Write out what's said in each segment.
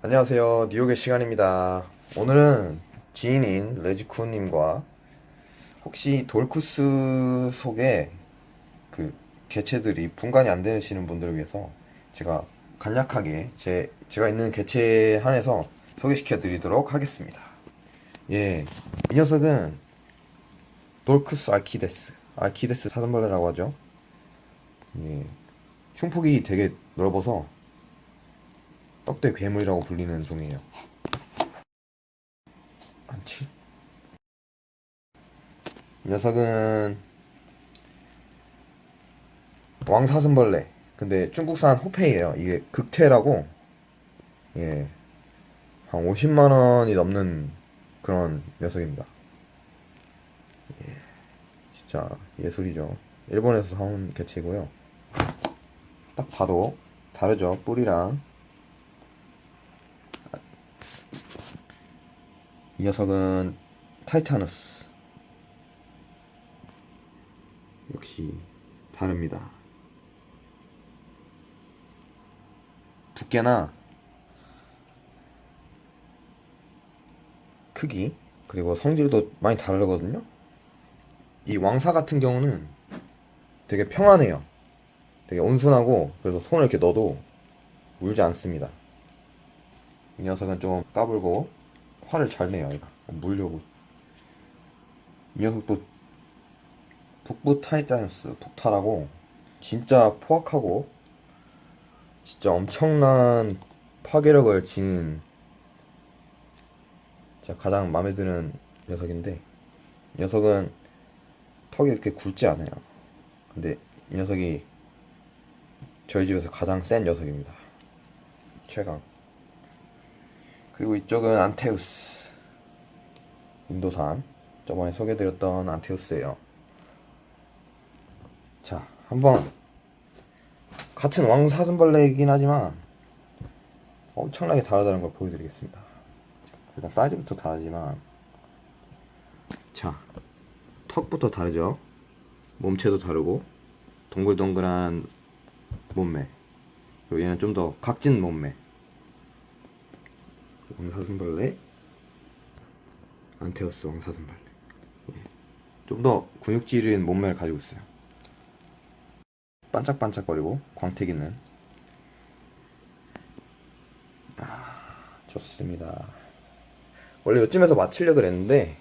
안녕하세요. 뉴욕의 시간입니다. 오늘은 지인인 레지쿠님과 혹시 돌쿠스 속에 그 개체들이 분간이 안 되시는 분들을 위해서 제가 간략하게 제가 있는 개체 한에서 소개시켜 드리도록 하겠습니다. 예, 이 녀석은 돌쿠스 알키데스 사슴벌레라고 하죠. 예, 흉폭이 되게 넓어서 떡대 괴물이라고 불리는 종이에요. 안치? 이 녀석은 왕사슴벌레. 근데 중국산 호페이에요. 이게 극테라고, 예, 한 50만 원이 넘는 그런 녀석입니다. 예, 진짜 예술이죠. 일본에서 사온 개체고요. 딱 봐도 다르죠. 뿔이랑. 이 녀석은 타이타누스. 역시 다릅니다. 두께나 크기 그리고 성질도 많이 다르거든요. 이 왕사 같은 경우는 되게 평안해요. 되게 온순하고, 그래서 손을 이렇게 넣어도 물지 않습니다. 이 녀석은 좀 까불고 화를 잘 내요. 얘가 물려고. 이 녀석도 북부 타이타누스 북타라고, 진짜 포악하고 진짜 엄청난 파괴력을 지닌, 제가 가장 마음에 드는 녀석인데, 이 녀석은 턱이 이렇게 굵지 않아요. 근데 이 녀석이 저희 집에서 가장 센 녀석입니다. 최강. 그리고 이쪽은 안테우스, 인도산, 저번에 소개해드렸던 안테우스예요. 자, 한번 같은 왕사슴벌레이긴 하지만 엄청나게 다르다는 걸 보여드리겠습니다. 일단 사이즈부터 다르지만, 자, 턱부터 다르죠. 몸체도 다르고 동글동글한 몸매, 그리고 얘는 좀 더 각진 몸매. 왕사슴벌레, 안테우스 왕사슴벌레. 좀 더 근육질인 몸매를 가지고 있어요. 반짝반짝거리고 광택 있는. 좋습니다. 원래 이쯤에서 마치려고 그랬는데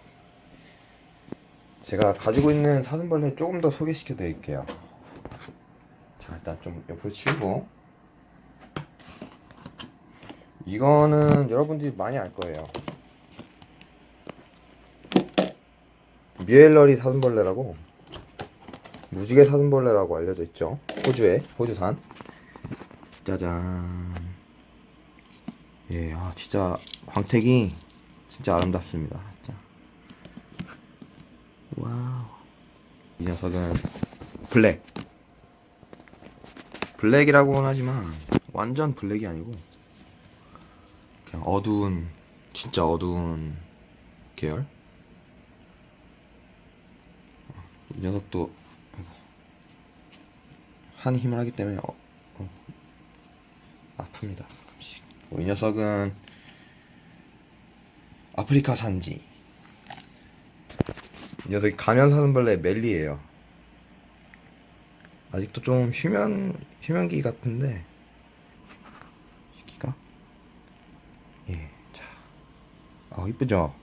제가 가지고 있는 사슴벌레 조금 더 소개시켜 드릴게요. 자, 일단 좀 옆으로 치우고, 이거는 여러분들이 많이 알 거예요. 뮤엘러리 사슴벌레라고, 무지개 사슴벌레라고 알려져 있죠. 호주산. 짜잔. 예, 진짜 광택이 진짜 아름답습니다. 진짜. 와우. 이 녀석은 블랙이라고는 하지만 완전 블랙이 아니고 그냥 진짜 어두운 계열. 이 녀석도 한 힘을 하기 때문에 아픕니다, 가끔씩. 이 녀석은 아프리카 산지. 이 녀석이 가면사슴벌레 멜리예요. 아직도 좀 휴면기 같은데, 시기가, 예, 자, 이쁘죠?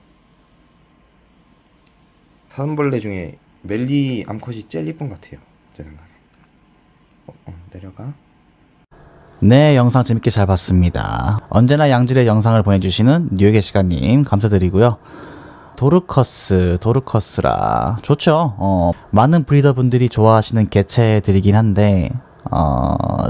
사슴벌레 중에 멜리 암컷이 제일 이쁜 것 같아요, 제 생각에. 내려가. 네, 영상 재밌게 잘 봤습니다. 언제나 양질의 영상을 보내주시는 뉴욕의 시간님 감사드리고요. 도르커스라 좋죠. 많은 브리더분들이 좋아하시는 개체들이긴 한데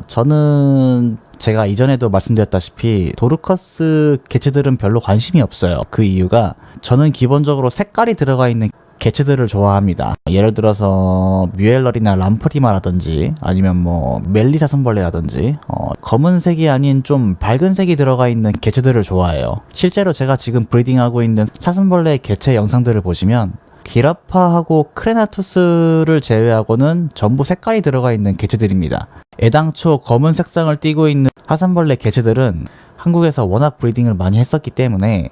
저는 제가 이전에도 말씀드렸다시피 도르커스 개체들은 별로 관심이 없어요. 그 이유가, 저는 기본적으로 색깔이 들어가 있는 개체들을 좋아합니다. 예를 들어서 뮤엘러리나 람프리마라든지 아니면 뭐 멜리사슴벌레라든지 검은색이 아닌 좀 밝은 색이 들어가 있는 개체들을 좋아해요. 실제로 제가 지금 브리딩하고 있는 사슴벌레 개체 영상들을 보시면 기라파하고 크레나투스를 제외하고는 전부 색깔이 들어가 있는 개체들입니다. 애당초 검은 색상을 띠고 있는 사슴벌레 개체들은 한국에서 워낙 브리딩을 많이 했었기 때문에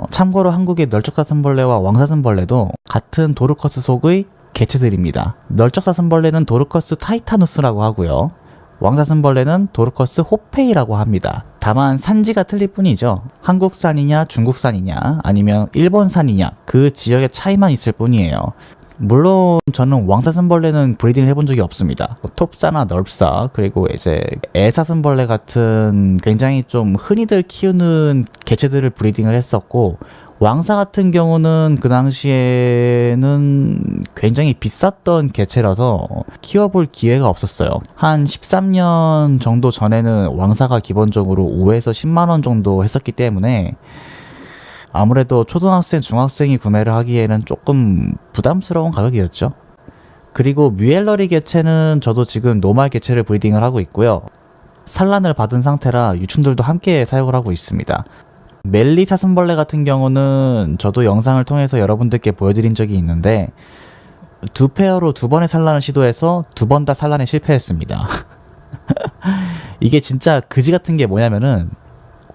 참고로 한국의 널쩍사슴벌레와 왕사슴벌레도 같은 도르커스 속의 개체들입니다. 널쩍사슴벌레는 도르커스 타이타누스라고 하고요. 왕사슴벌레는 도르커스 호페이라고 합니다. 다만 산지가 틀릴 뿐이죠. 한국산이냐 중국산이냐 아니면 일본산이냐 그 지역의 차이만 있을 뿐이에요. 물론 저는 왕사슴벌레는 브리딩을 해본 적이 없습니다. 톱사나 널프사 그리고 이제 애사슴벌레 같은 굉장히 좀 흔히들 키우는 개체들을 브리딩을 했었고, 왕사 같은 경우는 그 당시에는 굉장히 비쌌던 개체라서 키워볼 기회가 없었어요. 한 13년 정도 전에는 왕사가 기본적으로 5에서 10만원 정도 했었기 때문에 아무래도 초등학생, 중학생이 구매를 하기에는 조금 부담스러운 가격이었죠. 그리고 뮤엘러리 개체는 저도 지금 노말 개체를 브리딩을 하고 있고요. 산란을 받은 상태라 유충들도 함께 사육을 하고 있습니다. 멜리 사슴벌레 같은 경우는 저도 영상을 통해서 여러분들께 보여드린 적이 있는데 두 페어로 2번의 산란을 시도해서 2번 다 산란에 실패했습니다. 이게 진짜 그지 같은 게 뭐냐면은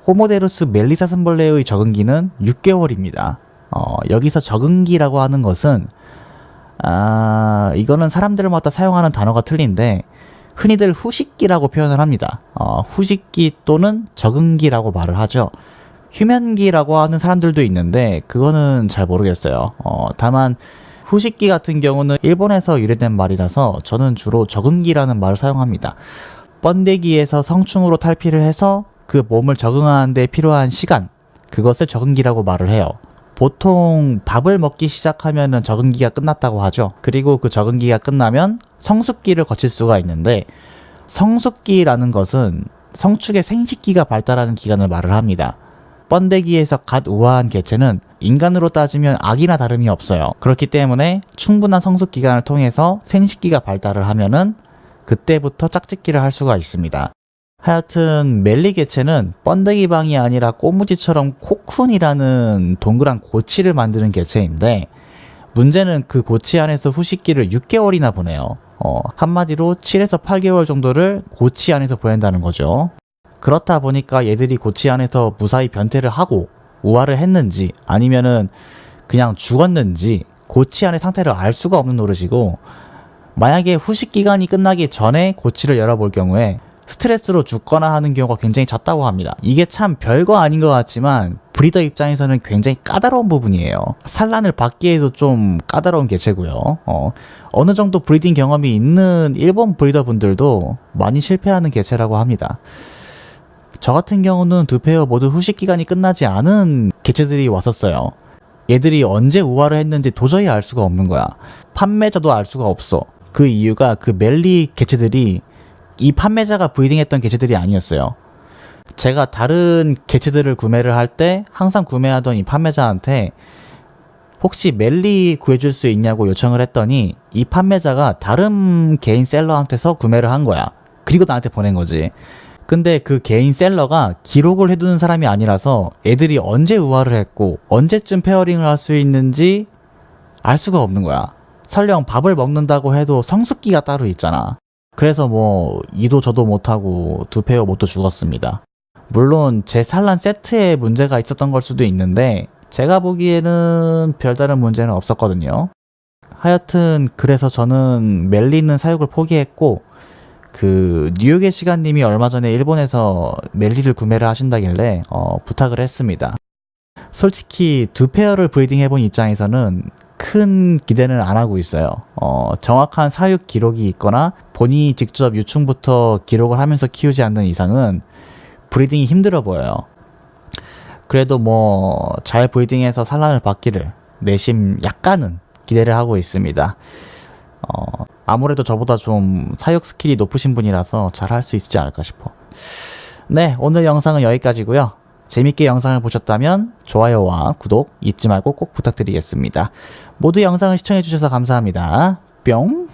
호모데루스 멜리 사슴벌레의 적응기는 6개월입니다. 여기서 적응기라고 하는 것은 이거는 사람들마다 사용하는 단어가 틀린데 흔히들 후식기라고 표현을 합니다. 후식기 또는 적응기라고 말을 하죠. 휴면기라고 하는 사람들도 있는데 그거는 잘 모르겠어요. 다만 후식기 같은 경우는 일본에서 유래된 말이라서 저는 주로 적응기라는 말을 사용합니다. 번데기에서 성충으로 탈피를 해서 그 몸을 적응하는 데 필요한 시간, 그것을 적응기라고 말을 해요. 보통 밥을 먹기 시작하면은 적응기가 끝났다고 하죠. 그리고 그 적응기가 끝나면 성숙기를 거칠 수가 있는데, 성숙기라는 것은 성축의 생식기가 발달하는 기간을 말을 합니다. 번데기에서 갓 우아한 개체는 인간으로 따지면 아기나 다름이 없어요. 그렇기 때문에 충분한 성숙 기간을 통해서 생식기가 발달을 하면은 그때부터 짝짓기를 할 수가 있습니다. 하여튼 멜리 개체는 번데기방이 아니라 꼬무지처럼 코쿤이라는 동그란 고치를 만드는 개체인데, 문제는 그 고치 안에서 후식기를 6개월이나 보내요. 한마디로 7에서 8개월 정도를 고치 안에서 보낸다는 거죠. 그렇다 보니까 얘들이 고치 안에서 무사히 변태를 하고 우화를 했는지 아니면은 그냥 죽었는지 고치 안의 상태를 알 수가 없는 노릇이고, 만약에 후식 기간이 끝나기 전에 고치를 열어볼 경우에 스트레스로 죽거나 하는 경우가 굉장히 잦다고 합니다. 이게 참 별거 아닌 것 같지만 브리더 입장에서는 굉장히 까다로운 부분이에요. 산란을 받기에도 좀 까다로운 개체고요. 어느 정도 브리딩 경험이 있는 일본 브리더 분들도 많이 실패하는 개체라고 합니다. 저 같은 경우는 두 페어 모두 후식 기간이 끝나지 않은 개체들이 왔었어요. 얘들이 언제 우화를 했는지 도저히 알 수가 없는 거야. 판매자도 알 수가 없어. 그 이유가 그 멜리 개체들이 이 판매자가 브리딩했던 개체들이 아니었어요. 제가 다른 개체들을 구매를 할 때 항상 구매하던 이 판매자한테 혹시 멜리 구해줄 수 있냐고 요청을 했더니 이 판매자가 다른 개인 셀러한테서 구매를 한 거야. 그리고 나한테 보낸 거지. 근데 그 개인 셀러가 기록을 해두는 사람이 아니라서 애들이 언제 우화를 했고 언제쯤 페어링을 할 수 있는지 알 수가 없는 거야. 설령 밥을 먹는다고 해도 성숙기가 따로 있잖아. 그래서 뭐 이도 저도 못하고 두 페어 모두 죽었습니다. 물론 제 산란 세트에 문제가 있었던 걸 수도 있는데 제가 보기에는 별다른 문제는 없었거든요. 하여튼 그래서 저는 멜리는 사육을 포기했고, 그 뉴욕의 시간님이 얼마 전에 일본에서 멜리를 구매를 하신다길래 부탁을 했습니다. 솔직히 두 페어를 브리딩 해본 입장에서는 큰 기대는 안 하고 있어요. 정확한 사육 기록이 있거나 본인이 직접 유충부터 기록을 하면서 키우지 않는 이상은 브리딩이 힘들어 보여요. 그래도 뭐 잘 브리딩해서 산란을 받기를 내심 약간은 기대를 하고 있습니다. 아무래도 저보다 좀 사육 스킬이 높으신 분이라서 잘 할 수 있지 않을까 싶어. 네, 오늘 영상은 여기까지고요. 재밌게 영상을 보셨다면 좋아요와 구독 잊지 말고 꼭 부탁드리겠습니다. 모두 영상을 시청해주셔서 감사합니다. 뿅!